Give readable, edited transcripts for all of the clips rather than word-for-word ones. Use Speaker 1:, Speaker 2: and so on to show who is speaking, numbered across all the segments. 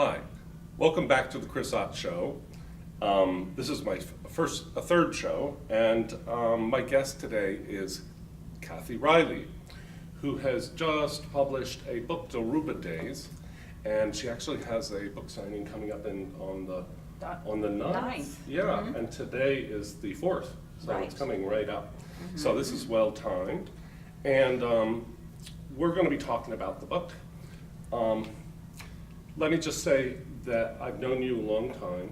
Speaker 1: Hi, welcome back to the Chris Ott Show. This is my third show, and my guest today is Cathy Riley, who has just published a book, Dilruba Days, and she actually has a book signing coming up on the 9th. Yeah, and today is the 4th, so
Speaker 2: Right.
Speaker 1: it's coming right up. So this is well timed, and we're going to be talking about the book. Let me just say that I've known you a long time,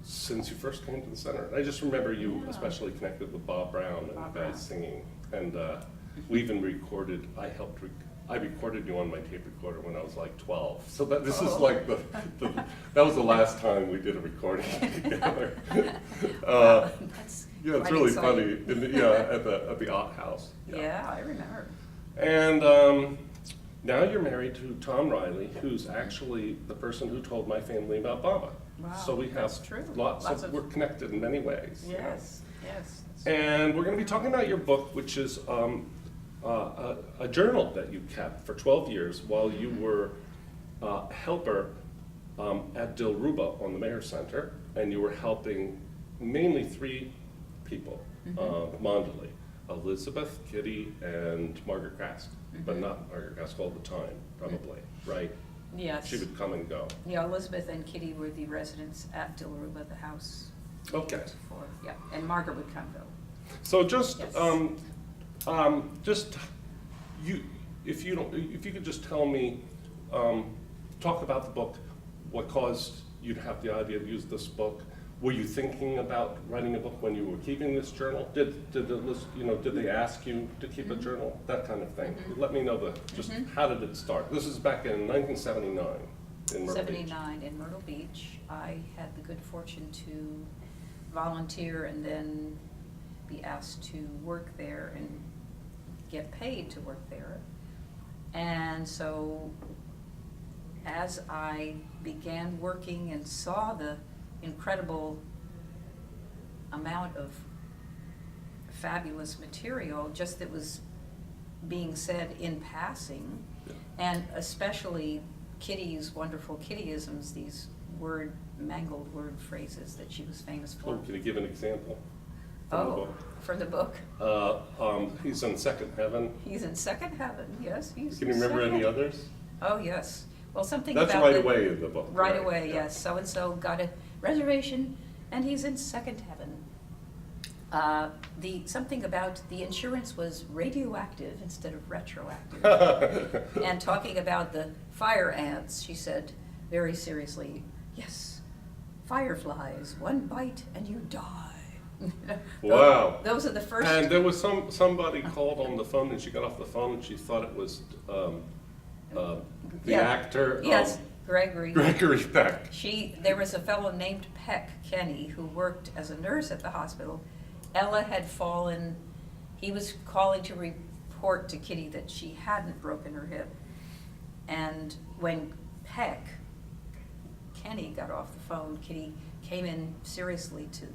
Speaker 1: since you first came to the center. I just remember you especially connected with Bob Brown and you guys singing. And we even recorded, I recorded you on my tape recorder when I was like 12. So this is like that was the last time we did a recording together.
Speaker 2: That's
Speaker 1: Yeah, it's
Speaker 2: quite
Speaker 1: really
Speaker 2: exciting.
Speaker 1: funny, at the Ott House.
Speaker 2: Yeah, I remember.
Speaker 1: And now you're married to Tom Riley, who's actually the person who told my family about Baba.
Speaker 2: Wow,
Speaker 1: So we have
Speaker 2: that's true.
Speaker 1: lots
Speaker 2: Lots
Speaker 1: of,
Speaker 2: of-
Speaker 1: we're connected in many ways.
Speaker 2: Yes, yes.
Speaker 1: And we're going to be talking about your book, which is a journal that you kept for 12 years while you were a helper at Dilruba on the Mayor Center, and you were helping mainly 3 people, Mondale, Elizabeth, Kitty, and Margaret Grask, but not Margaret Grask all the time, probably, right?
Speaker 2: Yes.
Speaker 1: She would come and go.
Speaker 2: Yeah, Elizabeth and Kitty were the residents at Dilruba, the house.
Speaker 1: Okay.
Speaker 2: For, yeah, and Margaret would come though.
Speaker 1: So just,
Speaker 2: Yes.
Speaker 1: if you could just tell me, talk about the book, what caused you to have the idea to use this book? Were you thinking about writing a book when you were keeping this journal? Did they ask you to keep a journal? That kind of thing. Let me know how did it start? This is back in 1979 in Myrtle Beach.
Speaker 2: 79 in Myrtle Beach. I had the good fortune to volunteer and then be asked to work there and get paid to work there. And so as I began working and saw the incredible amount of fabulous material just that was being said in passing, and especially Kitty's wonderful Kittyisms, these mangled word phrases that she was famous for.
Speaker 1: Oh, can you give an example from the book?
Speaker 2: From the book.
Speaker 1: He's in second heaven.
Speaker 2: He's in second heaven, yes.
Speaker 1: Can you remember any others?
Speaker 2: Oh, yes. Well, something
Speaker 1: That's
Speaker 2: about
Speaker 1: right
Speaker 2: the-
Speaker 1: away in the book.
Speaker 2: Right away, yes. So-and-so got a reservation, and he's in second heaven. Something about the insurance was radioactive instead of retroactive. And talking about the fire ants, she said very seriously, yes, fireflies, one bite and you die.
Speaker 1: Wow.
Speaker 2: Those are the first.
Speaker 1: And there was somebody called on the phone, and she got off the phone, and she thought it was the
Speaker 2: Yeah.
Speaker 1: actor.
Speaker 2: Yes, Gregory.
Speaker 1: Gregory Peck.
Speaker 2: There was a fellow named Peck, Kenny, who worked as a nurse at the hospital. Ella had fallen. He was calling to report to Kitty that she hadn't broken her hip. And when Kenny got off the phone, Kitty came in seriously to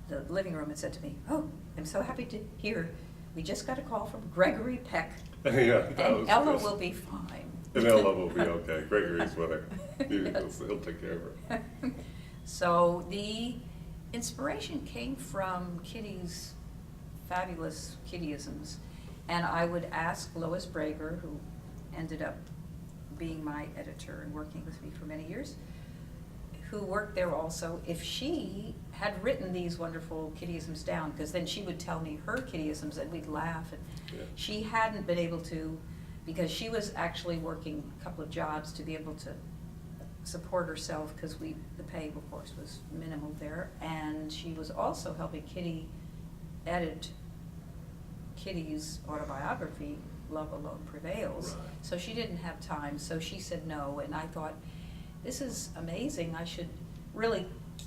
Speaker 2: the living room and said to me, "Oh, I'm so happy to hear. We just got a call from Gregory Peck,
Speaker 1: Yeah, that was
Speaker 2: and Ella
Speaker 1: Chris.
Speaker 2: will be fine."
Speaker 1: And Ella will be okay. Gregory's with her.
Speaker 2: Yes.
Speaker 1: He'll take care of her.
Speaker 2: So the inspiration came from Kitty's fabulous Kittyisms. And I would ask Lois Brager, who ended up being my editor and working with me for many years, who worked there also, if she had written these wonderful Kittyisms down, because then she would tell me her Kittyisms and we'd laugh. And
Speaker 1: Yeah.
Speaker 2: she hadn't been able to, because she was actually working a couple of jobs to be able to support herself, because the pay, of course, was minimal there. And she was also helping Kitty edit Kitty's autobiography, Love Alone Prevails.
Speaker 1: Right.
Speaker 2: So she didn't have time, so she said no. And I thought, this is amazing, I should really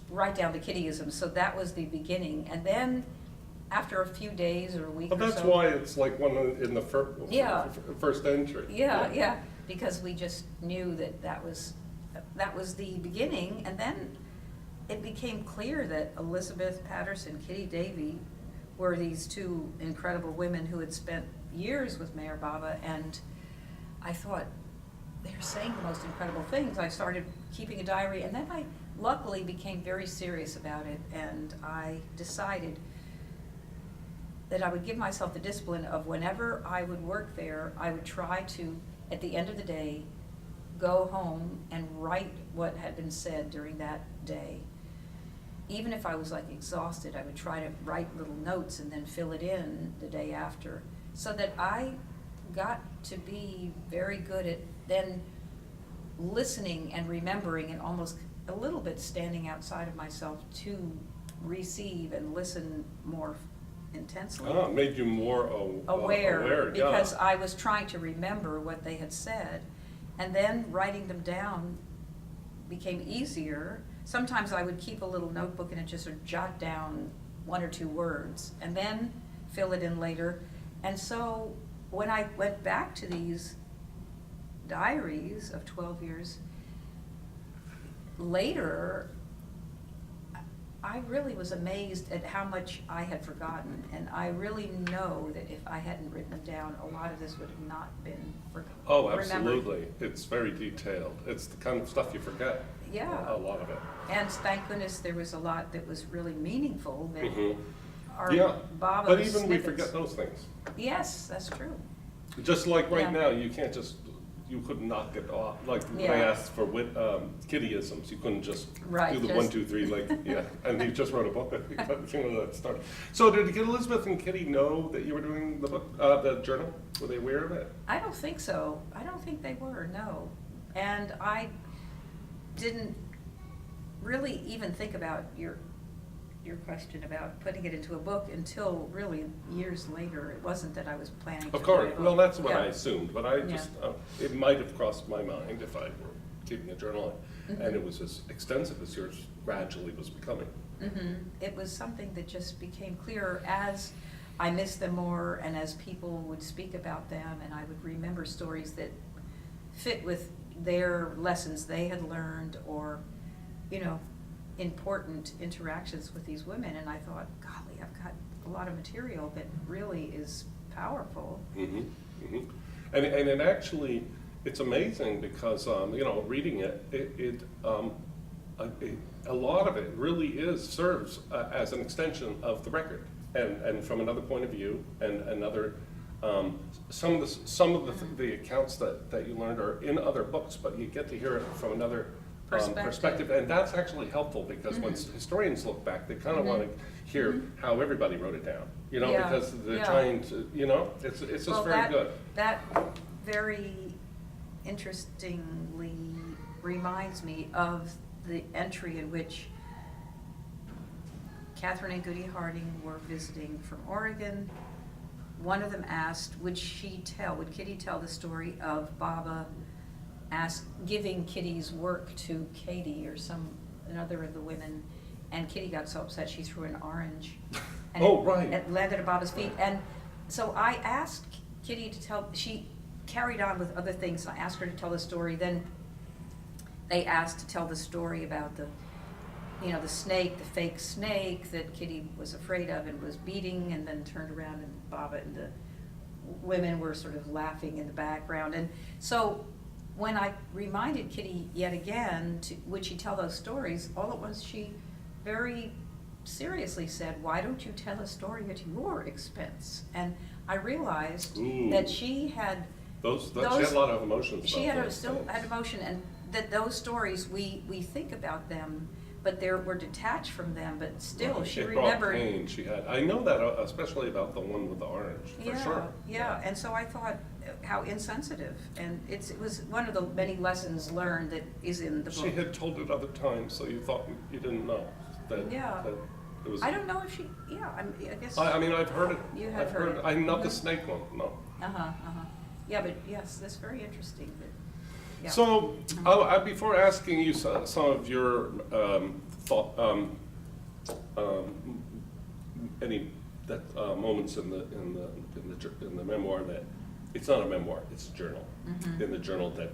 Speaker 2: write down the Kittyisms. So that was the beginning. And then after a few days or a week
Speaker 1: But
Speaker 2: or
Speaker 1: that's
Speaker 2: so.
Speaker 1: why it's like one in the
Speaker 2: Yeah.
Speaker 1: first entry.
Speaker 2: Yeah, because we just knew that was the beginning. And then it became clear that Elizabeth Patterson, Kitty Davy were these 2 incredible women who had spent years with Mayor Baba. And I thought, they're saying the most incredible things. I started keeping a diary, and then I luckily became very serious about it, and I decided that I would give myself the discipline of whenever I would work there, I would try to, at the end of the day, go home and write what had been said during that day. Even if I was like exhausted, I would try to write little notes and then fill it in the day after, so that I got to be very good at then listening and remembering, and almost a little bit standing outside of myself to receive and listen more intensely.
Speaker 1: Ah, made you more aware,
Speaker 2: because
Speaker 1: yeah.
Speaker 2: I was trying to remember what they had said, and then writing them down became easier. Sometimes I would keep a little notebook and just sort of jot down 1 or 2 words and then fill it in later. And so when I went back to these diaries of 12 years later, I really was amazed at how much I had forgotten, and I really know that if I hadn't written them down, a lot of this would have not been forgotten.
Speaker 1: Oh, absolutely. It's very detailed. It's the kind of stuff you forget.
Speaker 2: Yeah.
Speaker 1: A lot of it.
Speaker 2: And thank goodness there was a lot that was really meaningful that are
Speaker 1: Yeah,
Speaker 2: Baba's
Speaker 1: but even we
Speaker 2: snippets.
Speaker 1: forget those things.
Speaker 2: Yes, that's true.
Speaker 1: Just like right
Speaker 2: Yeah.
Speaker 1: now, you can't just, you could knock it off. Like when I
Speaker 2: Yeah.
Speaker 1: asked for Kittyisms, you couldn't just
Speaker 2: Right,
Speaker 1: do the
Speaker 2: just-
Speaker 1: 1, 2, 3, like, yeah. And he just wrote a book, that started. So did Elizabeth and Kitty know that you were doing the book, the journal? Were they aware of it?
Speaker 2: I don't think so. I don't think they were, no. And I didn't really even think about your question about putting it into a book until really years later. It wasn't that I was planning to
Speaker 1: Of course,
Speaker 2: write a
Speaker 1: well,
Speaker 2: book.
Speaker 1: that's what I
Speaker 2: Yeah.
Speaker 1: assumed, but I just, it might have crossed my mind if I were keeping a journal, and it was as extensive as yours gradually was becoming.
Speaker 2: It was something that just became clearer as I missed them more, and as people would speak about them, and I would remember stories that fit with their lessons they had learned, or, you know, important interactions with these women. And I thought, golly, I've got a lot of material that really is powerful.
Speaker 1: And it actually, it's amazing because, you know, reading a lot of it really serves as an extension of the record, and from another point of view, and another, some of the accounts that you learned are in other books, but you get to hear it from another perspective, and that's actually helpful, because when historians look back, they kind of want to hear how everybody wrote it down, you know,
Speaker 2: Yeah.
Speaker 1: because they're
Speaker 2: Yeah.
Speaker 1: trying to, you know, it's just
Speaker 2: Well,
Speaker 1: very good.
Speaker 2: That very interestingly reminds me of the entry in which Catherine and Goody Harding were visiting from Oregon. One of them asked, would Kitty tell the story of Baba giving Kitty's work to Katie or another of the women, and Kitty got so upset she threw an orange. And
Speaker 1: right.
Speaker 2: It landed at Baba's feet. And so I asked Kitty to tell, she carried on with other things, and I asked her to tell the story. Then they asked to tell the story about the snake, the fake snake that Kitty was afraid of and was beating, and then turned around and Baba and the women were sort of laughing in the background. And so when I reminded Kitty yet again, would she tell those stories, all at once she very seriously said, why don't you tell a story at your expense? And I realized that she had
Speaker 1: she had a lot of emotions.
Speaker 2: She still had emotion, and that those stories, we think about them, but we're detached from them, but still
Speaker 1: Right.
Speaker 2: she
Speaker 1: It
Speaker 2: remembered.
Speaker 1: brought pain she had. I know that, especially about the one with the orange, for sure.
Speaker 2: Yeah, and so I thought how insensitive, and it was one of the many lessons learned that is in the book.
Speaker 1: She had told it other times, so you thought you didn't know that.
Speaker 2: Yeah.
Speaker 1: That it was.
Speaker 2: I don't know if she, I guess.
Speaker 1: I mean, I've heard it.
Speaker 2: You have
Speaker 1: I've
Speaker 2: heard it.
Speaker 1: I'm not the snake one, no.
Speaker 2: Yeah, but yes, that's very interesting. Yeah.
Speaker 1: So, before asking you some of your any moments in the memoir that it's not a memoir, it's a journal. In the journal that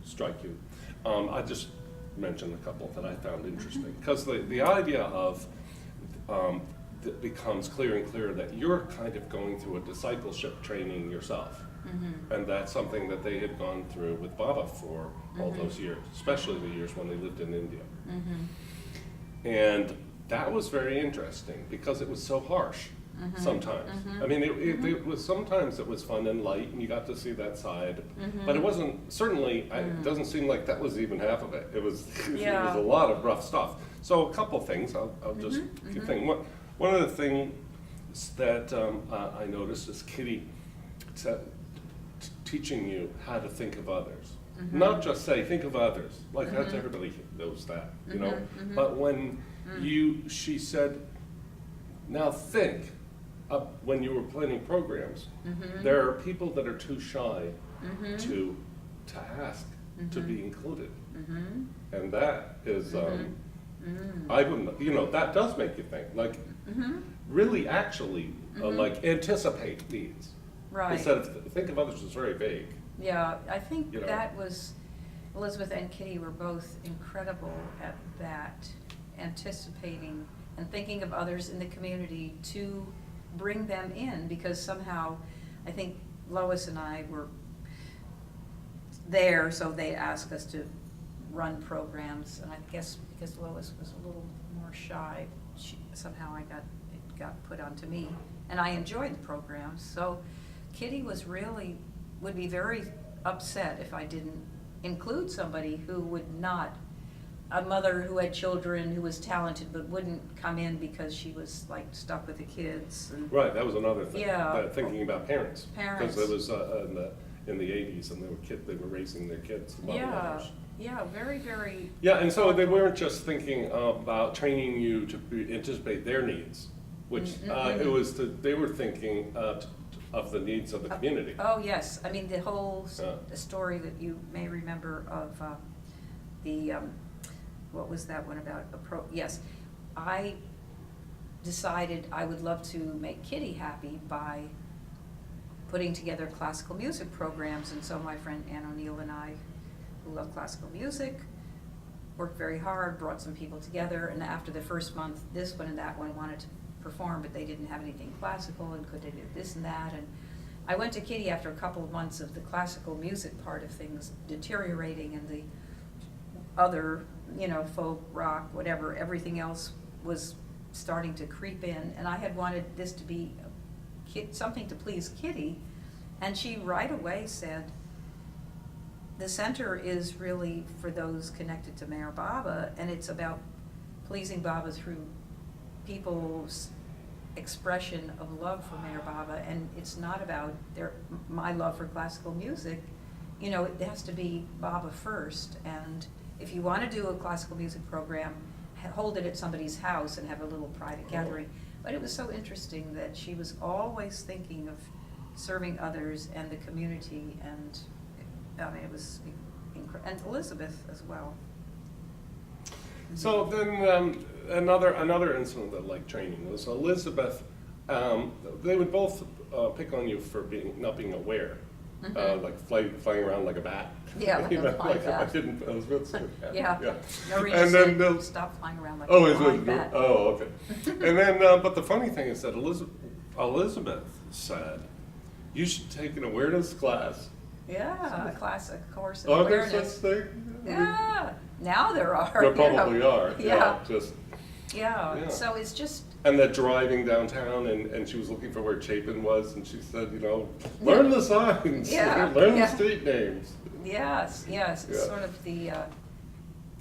Speaker 1: strike you, I just mentioned a couple that I found interesting, because the idea of it becomes clearer and clearer that you're kind of going through a discipleship training yourself. And that's something that they had gone through with Baba for all those years, especially the years when they lived in India. And that was very interesting because it was so harsh sometimes. I mean, it was sometimes it was fun and light, and you got to see that side. But it wasn't certainly. It doesn't seem like that was even half of it. It was it was a lot of rough stuff. So a couple things. I'll just keep thinking. One of the things that I noticed is Kitty teaching you how to think of others. Not just say, think of others, like that's everybody knows that, you know. But when she said, now think, when you were planning programs, there are people that are too shy to ask to be included. And that is, I wouldn't, you know, that does make you think, like, really actually, like anticipate needs.
Speaker 2: Right.
Speaker 1: Instead of think of others is very vague.
Speaker 2: Yeah, I think
Speaker 1: You know.
Speaker 2: that was, Elizabeth and Kitty were both incredible at that, anticipating and thinking of others in the community to bring them in, because somehow, I think Lois and I were there, so they asked us to run programs, and I guess because Lois was a little more shy, somehow it got put onto me, and I enjoyed the programs. So Kitty would be very upset if I didn't include somebody who would not, a mother who had children who was talented but wouldn't come in because she was like stuck with the kids. And
Speaker 1: Right, that was another thing.
Speaker 2: Yeah.
Speaker 1: Thinking about parents.
Speaker 2: Parents.
Speaker 1: Because it was in the 80s, and they were raising their kids. The mother
Speaker 2: yeah,
Speaker 1: mothers.
Speaker 2: yeah, very, very.
Speaker 1: Yeah, and so they weren't just thinking about training you to anticipate their needs, which it was. They were thinking of the needs of the community.
Speaker 2: Oh, yes. I mean, the whole the story that you may remember of what was that one about? Yes. I decided I would love to make Kitty happy by putting together classical music programs. And so my friend Ann O'Neill and I, who love classical music, worked very hard, brought some people together. And after the first month, this one and that one wanted to perform, but they didn't have anything classical, and could they do this and that. And I went to Kitty after a couple of months of the classical music part of things deteriorating, and the other, you know, folk, rock, whatever, everything else was starting to creep in. And I had wanted this to be something to please Kitty, and she right away said, the center is really for those connected to Mayor Baba, and it's about pleasing Baba through people's expression of love for Mayor Baba, and it's not about my love for classical music. You know, it has to be Baba first, and if you want to do a classical music program, hold it at somebody's house and have a little private gathering. But it was so interesting that she was always thinking of serving others and the community, and I mean, it was and Elizabeth as well.
Speaker 1: So then another incident that like training was Elizabeth. They would both pick on you for not being aware, like flying around like a bat.
Speaker 2: Yeah, like a flying bat.
Speaker 1: I was about to say that.
Speaker 2: Yeah.
Speaker 1: Yeah.
Speaker 2: No reason
Speaker 1: And
Speaker 2: to
Speaker 1: then
Speaker 2: say, stop flying around like a flying bat.
Speaker 1: Oh, okay. And then, but the funny thing is that Elizabeth said, you should take an awareness class.
Speaker 2: Yeah, a classic course of
Speaker 1: Are there
Speaker 2: awareness.
Speaker 1: such things?
Speaker 2: Yeah, now there are.
Speaker 1: There probably are.
Speaker 2: Yeah.
Speaker 1: Yeah.
Speaker 2: So it's just.
Speaker 1: And that driving downtown, and she was looking for where Chapin was, and she said, you know, learn the signs, learn the street names.
Speaker 2: Yes, it's sort of the.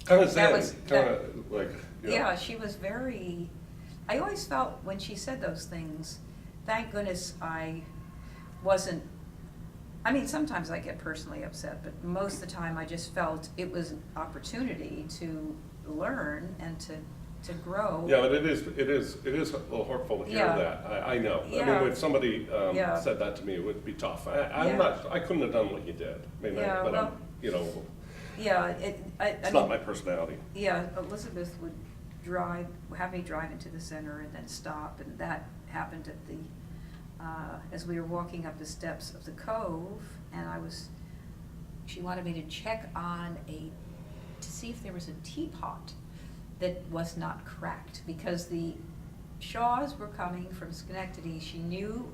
Speaker 1: Kind of
Speaker 2: that
Speaker 1: zen,
Speaker 2: was
Speaker 1: kind of like. You know.
Speaker 2: Yeah, she was very. I always felt when she said those things, thank goodness I wasn't. I mean, sometimes I get personally upset, but most of the time I just felt it was an opportunity to learn and to grow.
Speaker 1: Yeah, but it is a little hurtful to hear that. I know.
Speaker 2: Yeah.
Speaker 1: I mean, if somebody said that to me, it would be tough. I couldn't have done what you did. You know.
Speaker 2: Yeah,
Speaker 1: it's not my personality.
Speaker 2: Yeah, Elizabeth would have me drive into the center and then stop, and that happened at the, as we were walking up the steps of the Cove, and she wanted me to check on to see if there was a teapot that was not cracked, because the Shaws were coming from Schenectady. She knew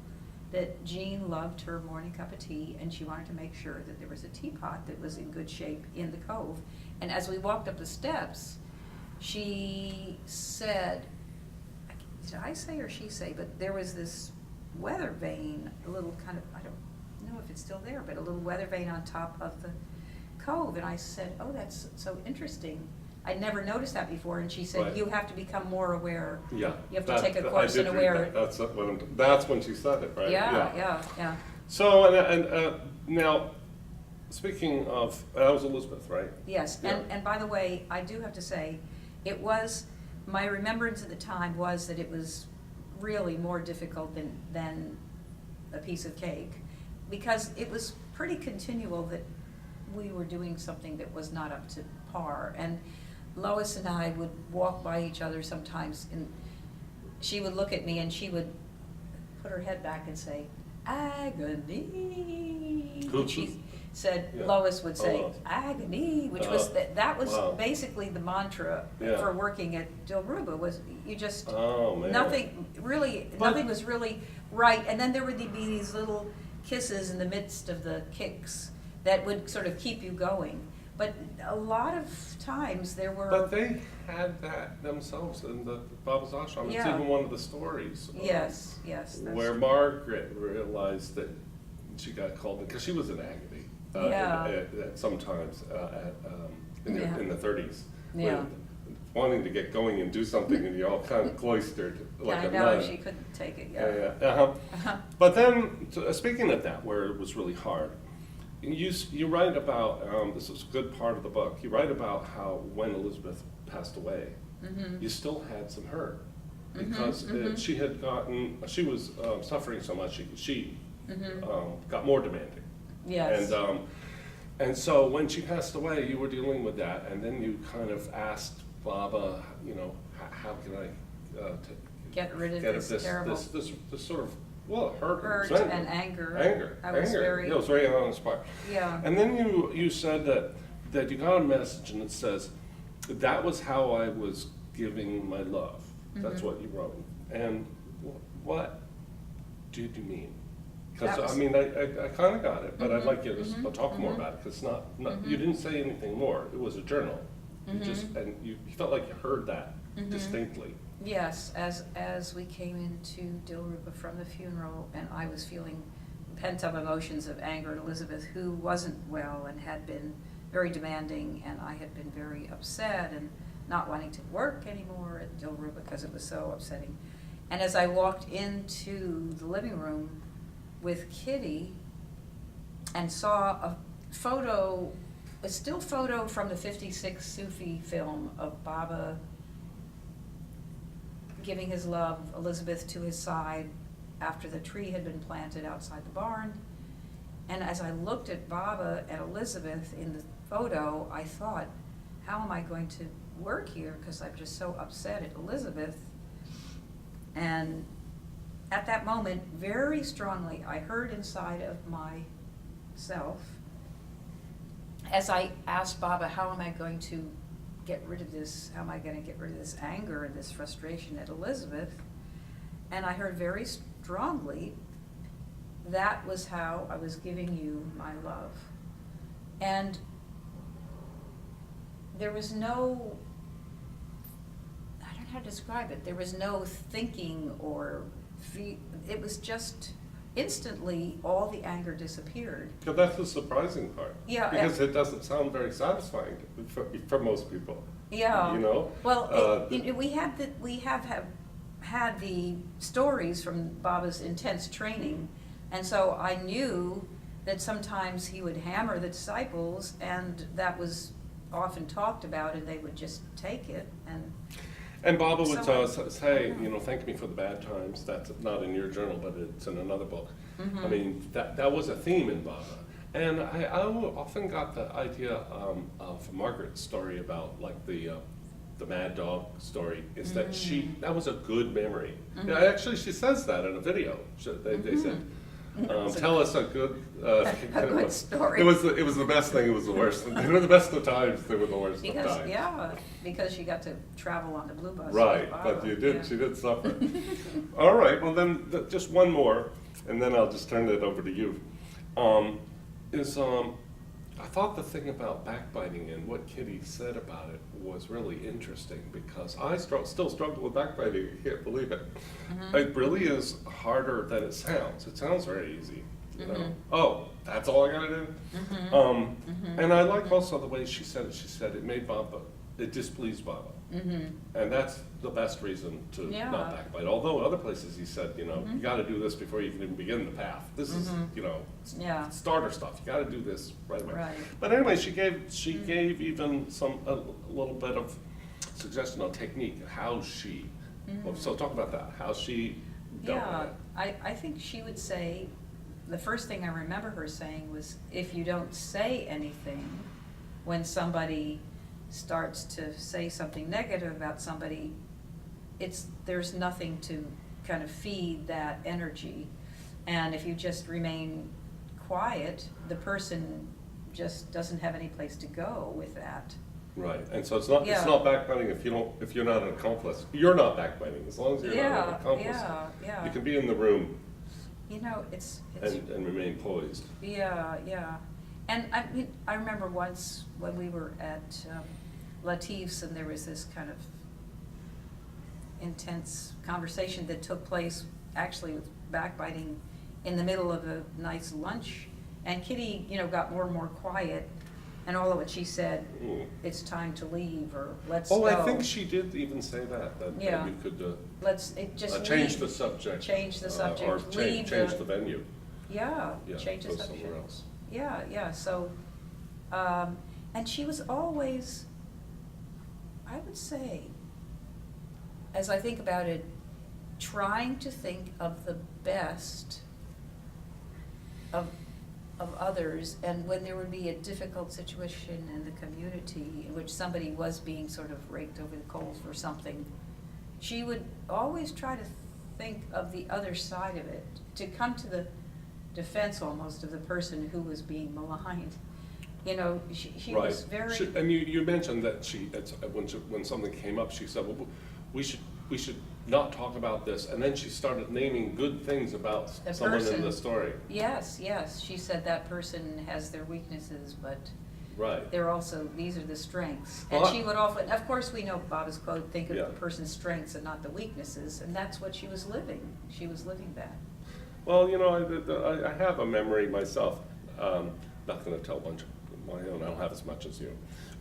Speaker 2: that Jean loved her morning cup of tea, and she wanted to make sure that there was a teapot that was in good shape in the cove. And as we walked up the steps, she said, did I say or she say, but there was this weather vane, a little kind of, I don't know if it's still there, but a little weather vane on top of the cove. And I said, oh, that's so interesting. I'd never noticed that before. And she said,
Speaker 1: Right.
Speaker 2: you have to become more aware.
Speaker 1: Yeah.
Speaker 2: You have to take a course in
Speaker 1: read
Speaker 2: aware.
Speaker 1: That's when she said it, right?
Speaker 2: Yeah.
Speaker 1: So, and now, speaking of, that was Elizabeth, right?
Speaker 2: Yes,
Speaker 1: Yeah.
Speaker 2: and by the way, I do have to say, it was, my remembrance at the time was that it was really more difficult than a piece of cake, because it was pretty continual that we were doing something that was not up to par. And Lois and I would walk by each other sometimes, and she would look at me and she would put her head back and say, agony. And she said,
Speaker 1: Yeah.
Speaker 2: Lois would say,
Speaker 1: Lois.
Speaker 2: agony, which was, that was
Speaker 1: Wow.
Speaker 2: basically the mantra
Speaker 1: Yeah.
Speaker 2: for working at Dilruba, was you just,
Speaker 1: Oh, man.
Speaker 2: nothing
Speaker 1: But-
Speaker 2: was really right. And then there would be these little kisses in the midst of the kicks that would sort of keep you going. But a lot of times there were.
Speaker 1: But they had that themselves in the Baba's ashram. It's
Speaker 2: Yeah.
Speaker 1: even one of the stories.
Speaker 2: Yes, that's
Speaker 1: Where
Speaker 2: true.
Speaker 1: Margaret realized that she got called in, because she was in agony
Speaker 2: Yeah.
Speaker 1: sometimes in
Speaker 2: Yeah.
Speaker 1: the 30s.
Speaker 2: Yeah.
Speaker 1: Wanting to get going and do something, and you're all kind of cloistered like
Speaker 2: I
Speaker 1: a
Speaker 2: know,
Speaker 1: nun.
Speaker 2: she couldn't take it,
Speaker 1: Yeah,
Speaker 2: yeah.
Speaker 1: Uh-huh. But then, speaking of that, where it was really hard, you write about, this is a good part of the book, you write about how when Elizabeth passed away, you still had some hurt. Because she had she was suffering so much, she got more demanding.
Speaker 2: Yes.
Speaker 1: And so when she passed away, you were dealing with that, and then you kind of asked Baba, how can I
Speaker 2: Get rid of
Speaker 1: get
Speaker 2: this
Speaker 1: at
Speaker 2: terrible
Speaker 1: this sort of, well, hurt
Speaker 2: hurt and anger. I was very.
Speaker 1: Yeah, it was very uninspired.
Speaker 2: Yeah.
Speaker 1: And then you said that you got a message, and it says, that was how I was giving my love. That's what you wrote. And what did you mean? Because
Speaker 2: That was-
Speaker 1: I mean, I kind of got it, but I'd like you to talk more about it, because you didn't say anything more. It was a journal. You you felt like you heard that distinctly.
Speaker 2: Yes, as we came into Dilruba from the funeral, and I was feeling pent-up emotions of anger at Elizabeth, who wasn't well and had been very demanding, and I had been very upset and not wanting to work anymore at Dilruba because it was so upsetting. And as I walked into the living room with Kitty and saw a still photo from the '56 Sufi film of Baba giving his love, Elizabeth, to his side after the tree had been planted outside the barn. And as I looked at Baba and Elizabeth in the photo, I thought, how am I going to work here? Because I'm just so upset at Elizabeth. And at that moment, very strongly, I heard inside of myself, as I asked Baba, how am I going to get rid of this, how am I going to get rid of this anger and this frustration at Elizabeth? And I heard very strongly, that was how I was giving you my love. And there was no, I don't know how to describe it, there was no thinking or it was just instantly all the anger disappeared.
Speaker 1: But that's the surprising part.
Speaker 2: Yeah.
Speaker 1: Because it doesn't sound very satisfying for most people.
Speaker 2: Yeah.
Speaker 1: You know?
Speaker 2: Well, we have had the stories from Baba's intense training, and so I knew that sometimes he would hammer the disciples, and that was often talked about, and they would just take it.
Speaker 1: And Baba would
Speaker 2: So
Speaker 1: say, thank me for the bad times. That's not in your journal, but it's in another book. I mean, that was a theme in Baba. And I often got the idea of Margaret's story about like the Mad Dog story, is that that was a good memory. Yeah, actually, she says that in a video. They said, tell us a good
Speaker 2: a good story.
Speaker 1: It was the best thing. It was the worst. They were the best of times. They were the worst of times.
Speaker 2: Because she got to travel on the blue bus.
Speaker 1: Right, but you did. Yeah. She did suffer. All right. Well, then just one more. and then I'll just turn it over to you, is I thought the thing about backbiting and what Kitty said about it was really interesting, because I still struggle with backbiting. I can't believe it. It really is harder than it sounds. It sounds very easy. You know, oh, that's all I gotta do. And I like also the way she said it. She said it made Baba, it displeased Baba, and that's the best reason to not backbite. Although other places he said, you know, you got to do this before you can even begin the path. This is, you know, starter stuff. You got to do this right away.
Speaker 2: Right.
Speaker 1: But anyway, she gave even a little bit of suggestion on technique, how she. So talk about that. How she dealt with it.
Speaker 2: I think she would say, the first thing I remember her saying was, if you don't say anything when somebody starts to say something negative about somebody, there's nothing to kind of feed that energy. And if you just remain quiet, the person just doesn't have any place to go with that.
Speaker 1: Right, and so it's not backbiting if you're not an accomplice. You're not backbiting as long as you're not an accomplice. You can be in the room.
Speaker 2: You know, it's
Speaker 1: and remain poised.
Speaker 2: Yeah. And I remember once when we were at Latif's, and there was this kind of intense conversation that took place actually with backbiting in the middle of a nice lunch, and Kitty, you know, got more and more quiet, and all of what she said, it's time to leave, or let's go.
Speaker 1: I think she did even say that we could change the subject.
Speaker 2: Change the subject.
Speaker 1: Or change the venue.
Speaker 2: Change the
Speaker 1: go
Speaker 2: subject.
Speaker 1: somewhere else.
Speaker 2: So, and she was always, I would say, as I think about it, trying to think of the best of others, and when there would be a difficult situation in the community in which somebody was being sort of raked over the coals for something, she would always try to think of the other side of it, to come to the defense almost of the person who was being maligned. You know, she was very.
Speaker 1: And you mentioned that when something came up, she said, "Well, we should not talk about this," and then she started naming good things about someone in the story.
Speaker 2: Yes. She said that person has their weaknesses, but these are the strengths. And she would often, of course, we know Baba's quote, think of the person's strengths and not the weaknesses, and that's what she was living. She was living that.
Speaker 1: Well, you know, I have a memory myself. Not going to tell a bunch of my own. I don't have as much as you.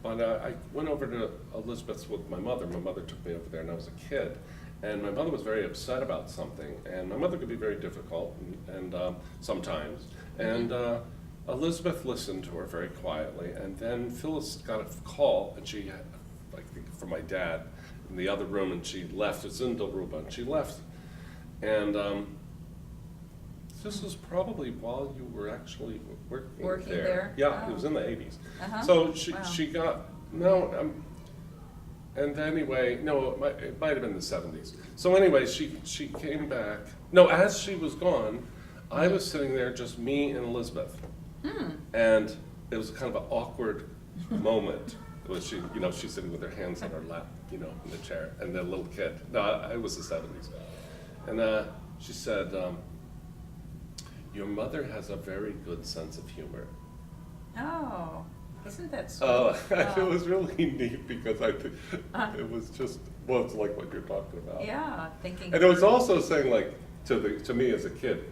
Speaker 1: But I went over to Elizabeth's with my mother. My mother took me over there, and I was a kid. And my mother was very upset about something. And my mother could be very difficult, and sometimes. And Elizabeth listened to her very quietly. And then Phyllis got a call, and she had, I think, from my dad in the other room, and she left. It's in Dilruba, and she left. And this was probably while you were actually working there. Yeah, it was in the 80s. So she got, and anyway, it might have been the 70s. So anyway, she came back. No, as she was gone, I was sitting there, just me and Elizabeth. And it was kind of an awkward moment. It was she's sitting with her hands on her lap, in the chair, and the little kid. No, it was the 70s. And she said, your mother has a very good sense of humor.
Speaker 2: Oh, isn't that sweet?
Speaker 1: It was really neat, because I think it was just, it's like what you're talking about.
Speaker 2: Yeah, thinking.
Speaker 1: And it was also saying, like, to me as a kid,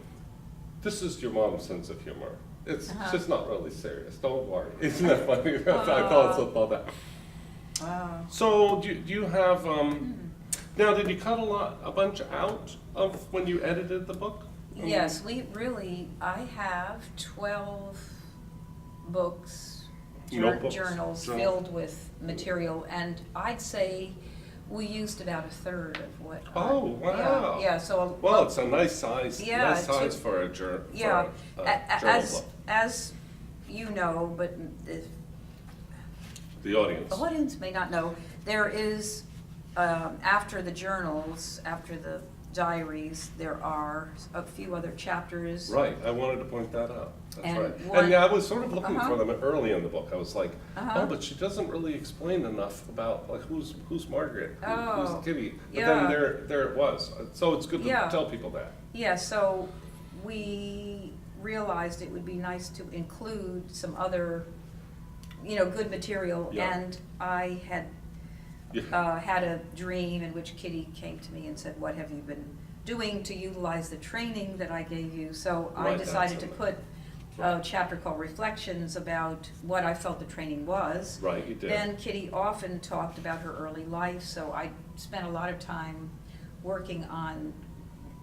Speaker 1: this is your mom's sense of humor. It's just not really serious. Don't worry. Isn't that funny? I also thought that.
Speaker 2: Wow.
Speaker 1: So do you have, now did you cut a bunch out of when you edited the book?
Speaker 2: Yes, I have 12 books, journals filled with material, and I'd say we used about a third of what.
Speaker 1: Oh, wow.
Speaker 2: Yeah, so.
Speaker 1: Well, it's a nice size, for a journal.
Speaker 2: Yeah,
Speaker 1: journal book.
Speaker 2: as you know, but
Speaker 1: the audience.
Speaker 2: The audience may not know, there is, after the journals, after the diaries, there are a few other chapters.
Speaker 1: Right, I wanted to point that out. That's right.
Speaker 2: And
Speaker 1: I was sort of looking for them early in the book. I was like, but she doesn't really explain enough about, like, who's Margaret, who's Kitty. But then there it was. So it's good to tell people that.
Speaker 2: Yeah, so we realized it would be nice to include some other, you know, good material.
Speaker 1: Yeah.
Speaker 2: And I had had a dream in which Kitty came to me and said, "What have you been doing to utilize the training that I gave you?" So I
Speaker 1: Right,
Speaker 2: decided to
Speaker 1: that's
Speaker 2: put a chapter called Reflections about what I felt the training was.
Speaker 1: Right, you did.
Speaker 2: Then Kitty often talked about her early life, so I spent a lot of time working on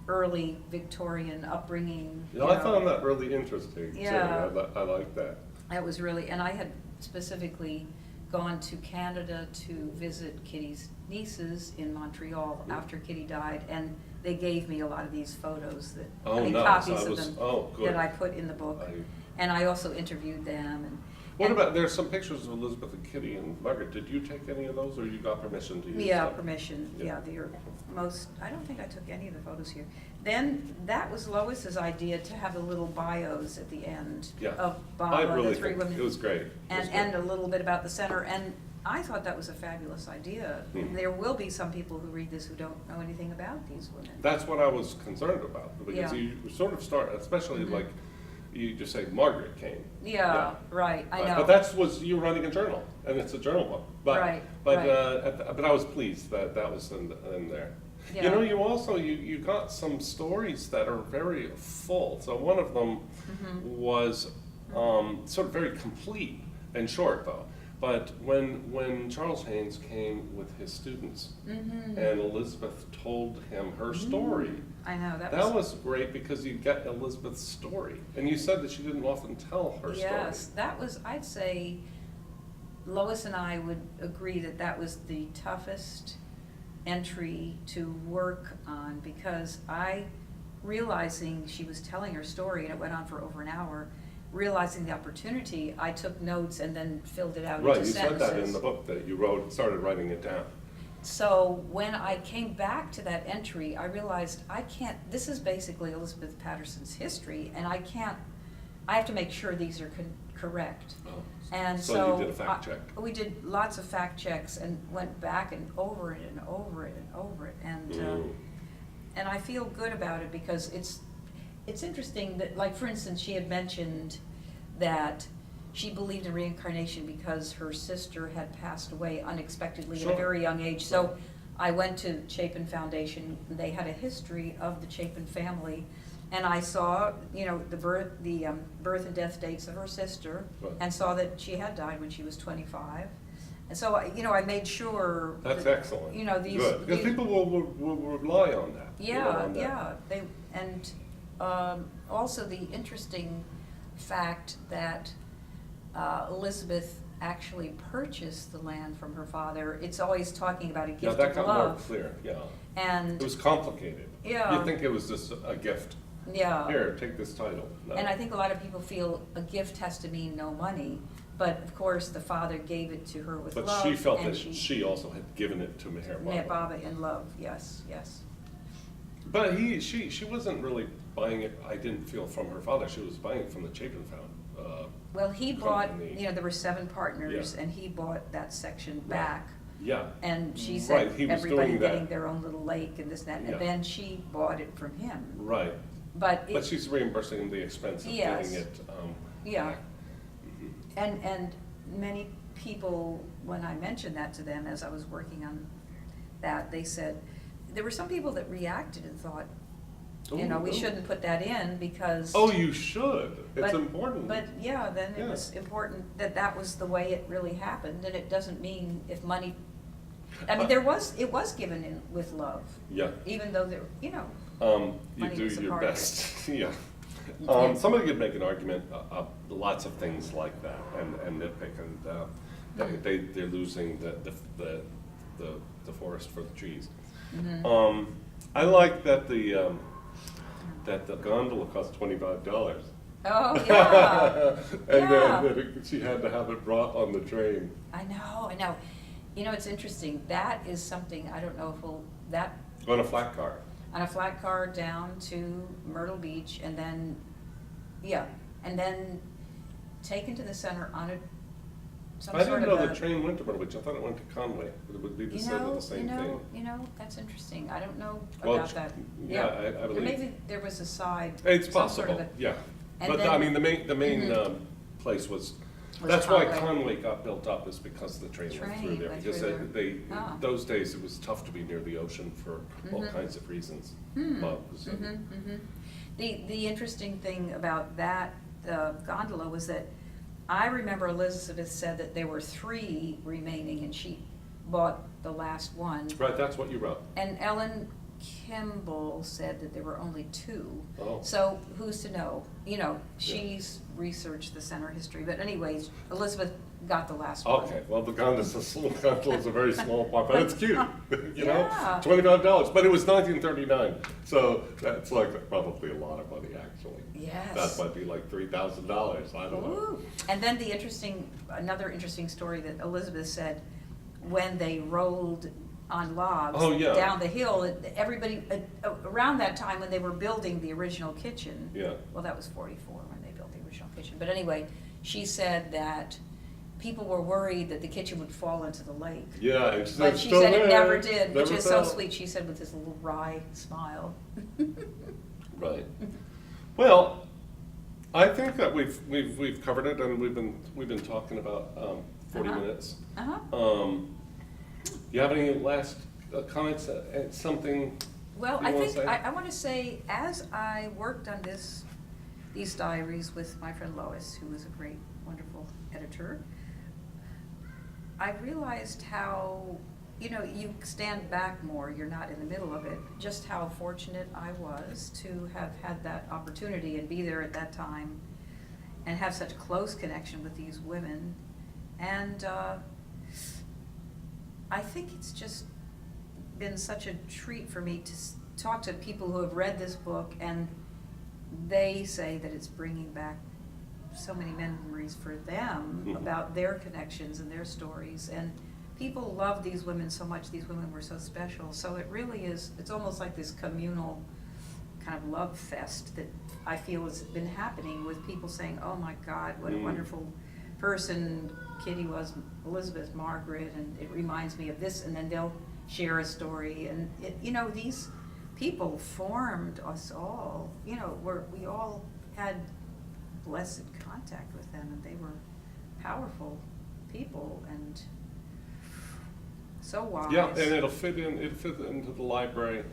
Speaker 2: early Victorian upbringing.
Speaker 1: You know, I found that really interesting, too.
Speaker 2: Yeah.
Speaker 1: I like that.
Speaker 2: That was really, and I had specifically gone to Canada to visit Kitty's nieces in Montreal after Kitty died, and they gave me a lot of these photos that,
Speaker 1: Oh,
Speaker 2: I mean,
Speaker 1: nice.
Speaker 2: copies
Speaker 1: I
Speaker 2: of
Speaker 1: was-
Speaker 2: them
Speaker 1: oh, good.
Speaker 2: that I put in the book. And I also interviewed them.
Speaker 1: What
Speaker 2: and-
Speaker 1: about, there's some pictures of Elizabeth and Kitty and Margaret. Did you take any of those, or you got permission to use them?
Speaker 2: Yeah, permission,
Speaker 1: Yeah.
Speaker 2: yeah, I don't think I took any of the photos here. Then, that was Lois's idea, to have the little bios at the end
Speaker 1: Yeah.
Speaker 2: of
Speaker 1: I
Speaker 2: Baba,
Speaker 1: really
Speaker 2: the three
Speaker 1: think
Speaker 2: women.
Speaker 1: it was great. It was
Speaker 2: And
Speaker 1: great.
Speaker 2: a little bit about the center, and I thought that was a fabulous idea.
Speaker 1: Hmm.
Speaker 2: There will be some people who read this who don't know anything about these women.
Speaker 1: That's what I was concerned about, because
Speaker 2: Yeah.
Speaker 1: you sort of start, especially
Speaker 2: Mhm.
Speaker 1: like, you just say Margaret came.
Speaker 2: Yeah, right, I know.
Speaker 1: But that's was you running a journal, and it's a journal book. But,
Speaker 2: Right,
Speaker 1: But,
Speaker 2: right.
Speaker 1: but I was pleased that that was in there.
Speaker 2: Yeah.
Speaker 1: You know, you also, you got some stories that are very full. So one of them was sort of very complete and short, though. But when Charles Haynes came with his students, and Elizabeth told him her story,
Speaker 2: I know,
Speaker 1: that was great, because you get Elizabeth's story. And you said that she didn't often tell her story.
Speaker 2: Yes, that was, I'd say, Lois and I would agree that that was the toughest entry to work on, because realizing she was telling her story, and it went on for over an hour, realizing the opportunity, I took notes and then filled it out
Speaker 1: Right,
Speaker 2: into
Speaker 1: you
Speaker 2: sentences.
Speaker 1: said that in the book, that you started writing it down.
Speaker 2: So when I came back to that entry, I realized this is basically Elizabeth Patterson's history, and I have to make sure these are correct.
Speaker 1: Oh.
Speaker 2: And
Speaker 1: So you did a fact check.
Speaker 2: We did lots of fact checks and went back and over it and over it and over it, and I feel good about it, because it's interesting that, like, for instance, she had mentioned that she believed in reincarnation because her sister had passed away unexpectedly at a
Speaker 1: Sure.
Speaker 2: very young age. So I went to Chapin Foundation. They had a history of the Chapin family, and I saw, you know, the birth and death dates of her sister,
Speaker 1: Right.
Speaker 2: and saw that she had died when she was 25. And so, you know, I made sure.
Speaker 1: That's
Speaker 2: that,
Speaker 1: excellent.
Speaker 2: You know, these.
Speaker 1: Good, because
Speaker 2: these-
Speaker 1: people will rely on that.
Speaker 2: Yeah,
Speaker 1: on that.
Speaker 2: yeah, and also the interesting fact that Elizabeth actually purchased the land from her father. It's always talking about a
Speaker 1: Yeah,
Speaker 2: gift
Speaker 1: that
Speaker 2: of
Speaker 1: got more
Speaker 2: love.
Speaker 1: clear, yeah.
Speaker 2: And
Speaker 1: It was complicated.
Speaker 2: Yeah.
Speaker 1: You'd think it was just a gift.
Speaker 2: yeah,
Speaker 1: Here, take this title. No.
Speaker 2: and I think a lot of people feel a gift has to mean no money, but of course the father gave it to her with
Speaker 1: But
Speaker 2: love.
Speaker 1: she felt
Speaker 2: and
Speaker 1: that she also had given it to Meher
Speaker 2: Meher
Speaker 1: Baba.
Speaker 2: Baba in love, yes, yes.
Speaker 1: But she wasn't really buying it, I didn't feel, from her father. She was buying it from the Chapin Found.
Speaker 2: Well, he bought,
Speaker 1: Company.
Speaker 2: you know, there were 7 partners,
Speaker 1: Yeah.
Speaker 2: and he bought that section back.
Speaker 1: Yeah.
Speaker 2: And she
Speaker 1: Right,
Speaker 2: said
Speaker 1: he was
Speaker 2: everybody
Speaker 1: doing that.
Speaker 2: getting their own little lake and this and that,
Speaker 1: Yeah.
Speaker 2: and then she bought it from him.
Speaker 1: Right.
Speaker 2: But
Speaker 1: But she's reimbursing the expense of
Speaker 2: Yes.
Speaker 1: getting it.
Speaker 2: yeah,
Speaker 1: back.
Speaker 2: and many people, when I mentioned that to them as I was working on that, they said, there were some people that reacted and thought, you know, we
Speaker 1: Ooh.
Speaker 2: shouldn't put that in because.
Speaker 1: Oh, you should. It's
Speaker 2: But-
Speaker 1: important.
Speaker 2: But yeah, then it
Speaker 1: Yeah.
Speaker 2: was important that that was the way it really happened, and it doesn't mean if money, I mean, it was given in with love,
Speaker 1: Yeah.
Speaker 2: even though there, you know.
Speaker 1: You
Speaker 2: Money
Speaker 1: do
Speaker 2: was a
Speaker 1: your
Speaker 2: part of it.
Speaker 1: best. Yeah.
Speaker 2: You can't-
Speaker 1: Somebody could make an argument, lots of things like that, and nitpick, and they're losing the forest for the trees.
Speaker 2: Mhm.
Speaker 1: I like that the gondola cost $25.
Speaker 2: Oh, yeah.
Speaker 1: And
Speaker 2: Yeah.
Speaker 1: then she had to have it brought on the train.
Speaker 2: I know, I know. You know, it's interesting, that is something, I don't know if that,
Speaker 1: On a flat car.
Speaker 2: on a flat car down to Myrtle Beach, and then, yeah, and then taken to the center on some
Speaker 1: I
Speaker 2: sort
Speaker 1: didn't
Speaker 2: of
Speaker 1: know
Speaker 2: a.
Speaker 1: the train went to Myrtle Beach. I thought it went to Conway. It would be the same of the same thing.
Speaker 2: That's interesting. I don't know
Speaker 1: Well,
Speaker 2: about that.
Speaker 1: yeah, I
Speaker 2: Or
Speaker 1: believe.
Speaker 2: maybe there was a side.
Speaker 1: It's
Speaker 2: some sort of
Speaker 1: possible,
Speaker 2: a-
Speaker 1: yeah.
Speaker 2: And
Speaker 1: But
Speaker 2: then-
Speaker 1: I mean, the main
Speaker 2: Mhm.
Speaker 1: place was,
Speaker 2: Was
Speaker 1: that's why
Speaker 2: Conway.
Speaker 1: Conway got built up, is because the train went through
Speaker 2: Train
Speaker 1: there.
Speaker 2: went
Speaker 1: Because
Speaker 2: through there.
Speaker 1: they,
Speaker 2: Ah.
Speaker 1: those days, it was tough to be near the ocean for all
Speaker 2: Mhm.
Speaker 1: kinds of reasons.
Speaker 2: Hmm.
Speaker 1: Bugs and-
Speaker 2: Mhm, mhm. The interesting thing about that gondola was that I remember Elizabeth said that there were 3 remaining and she bought the last one.
Speaker 1: Right, that's what you wrote.
Speaker 2: And Ellen Kimball said that there were only 2.
Speaker 1: Oh.
Speaker 2: So who's to know? You know, she's researched the center history, but anyways, Elizabeth got the last one.
Speaker 1: Okay, well, the gondola's a very small part, but it's cute, you know?
Speaker 2: Yeah.
Speaker 1: $25, but it was 1939, so that's like probably a lot of money, actually.
Speaker 2: Yes.
Speaker 1: That might be like $3,000, I don't know.
Speaker 2: Ooh. And then another interesting story that Elizabeth said, when they rolled on logs
Speaker 1: Oh, yeah.
Speaker 2: down the hill, everybody, around that time when they were building the original kitchen.
Speaker 1: Yeah.
Speaker 2: Well, that was 44 when they built the original kitchen. But anyway, she said that people were worried that the kitchen would fall into the lake.
Speaker 1: Yeah, and she
Speaker 2: But she said it never did, which is so
Speaker 1: fell.
Speaker 2: sweet. She said with this little wry smile.
Speaker 1: Right. Well, I think that we've covered it, and we've been talking about 40
Speaker 2: Uh-huh.
Speaker 1: minutes.
Speaker 2: Uh-huh.
Speaker 1: You have any last comments? Something?
Speaker 2: Well,
Speaker 1: you
Speaker 2: I
Speaker 1: wanna
Speaker 2: think,
Speaker 1: say?
Speaker 2: I want to say, as I worked on these diaries with my friend Lois, who was a great, wonderful editor, I realized how, you stand back more, you're not in the middle of it, just how fortunate I was to have had that opportunity and be there at that time and have such close connection with these women. And I think it's just been such a treat for me to talk to people who have read this book, and they say that it's bringing back so many memories for them
Speaker 1: Mhm.
Speaker 2: about their connections and their stories. And people love these women so much. These women were so special. So it really is, it's almost like this communal kind of love fest that I feel has been happening with people saying, oh my God, what a
Speaker 1: Mm.
Speaker 2: wonderful person Kitty was, Elizabeth, Margaret, and it reminds me of this, and then they'll share a story. And these people formed us all, we all had blessed contact with them, and they were powerful people and so wise.
Speaker 1: Yeah, and it'll fit into the library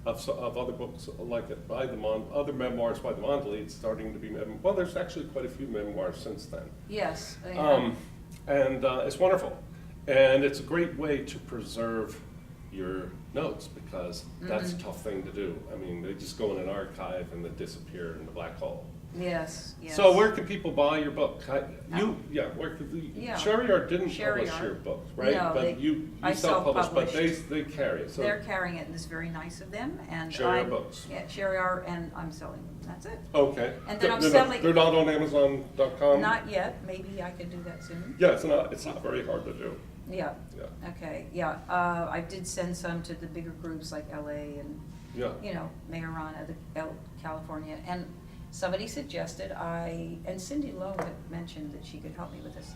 Speaker 1: of other books like it by other memoirs by the Mondeleits, starting to be well, there's actually quite a few memoirs since then.
Speaker 2: Yes.
Speaker 1: And it's wonderful, and it's a great way to preserve your notes, because that's a
Speaker 2: Mhm.
Speaker 1: tough thing to do. I mean, they just go in an archive and they disappear in the black hole.
Speaker 2: Yes, yes.
Speaker 1: So where can people buy your book?
Speaker 2: Oh.
Speaker 1: Where could
Speaker 2: Yeah.
Speaker 1: Sherry Art didn't
Speaker 2: Sherry
Speaker 1: publish
Speaker 2: Art.
Speaker 1: your book, right?
Speaker 2: No,
Speaker 1: But you
Speaker 2: I
Speaker 1: self-published, but
Speaker 2: self-published.
Speaker 1: they carry it. So
Speaker 2: They're carrying it, and it's very nice of them, and
Speaker 1: Sherry Art Books.
Speaker 2: Yeah, Sherry Art, and I'm selling them, that's it.
Speaker 1: Okay.
Speaker 2: And then I'm
Speaker 1: They're
Speaker 2: selling-
Speaker 1: They're not on Amazon.com?
Speaker 2: Not yet, maybe I could do that soon.
Speaker 1: Yeah, it's not very hard to do.
Speaker 2: Yeah,
Speaker 1: Yeah.
Speaker 2: okay, yeah, I did send some to the bigger groups like LA and,
Speaker 1: Yeah.
Speaker 2: Mayorana, California, and somebody suggested and Cindy Lowe had mentioned that she could help me with this,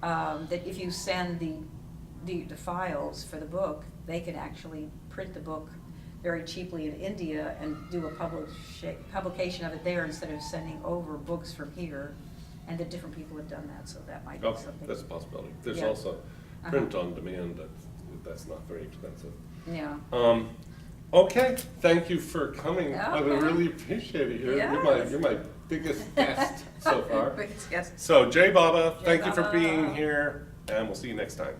Speaker 2: that if you send the files for the book, they can actually print the book very cheaply in India and do a publication of it there instead of sending over books from here, and that different people have done that, so that might be
Speaker 1: Okay,
Speaker 2: something.
Speaker 1: that's a possibility. There's
Speaker 2: Yeah.
Speaker 1: also print on demand, that's not very expensive.
Speaker 2: Yeah.
Speaker 1: Okay, thank you for coming. I
Speaker 2: Okay.
Speaker 1: really appreciate it. You're
Speaker 2: Yes.
Speaker 1: my biggest guest so far.
Speaker 2: Biggest guest.
Speaker 1: So Jay Baba,
Speaker 2: Jai
Speaker 1: thank you for
Speaker 2: Baba.
Speaker 1: being here, and we'll see you next time.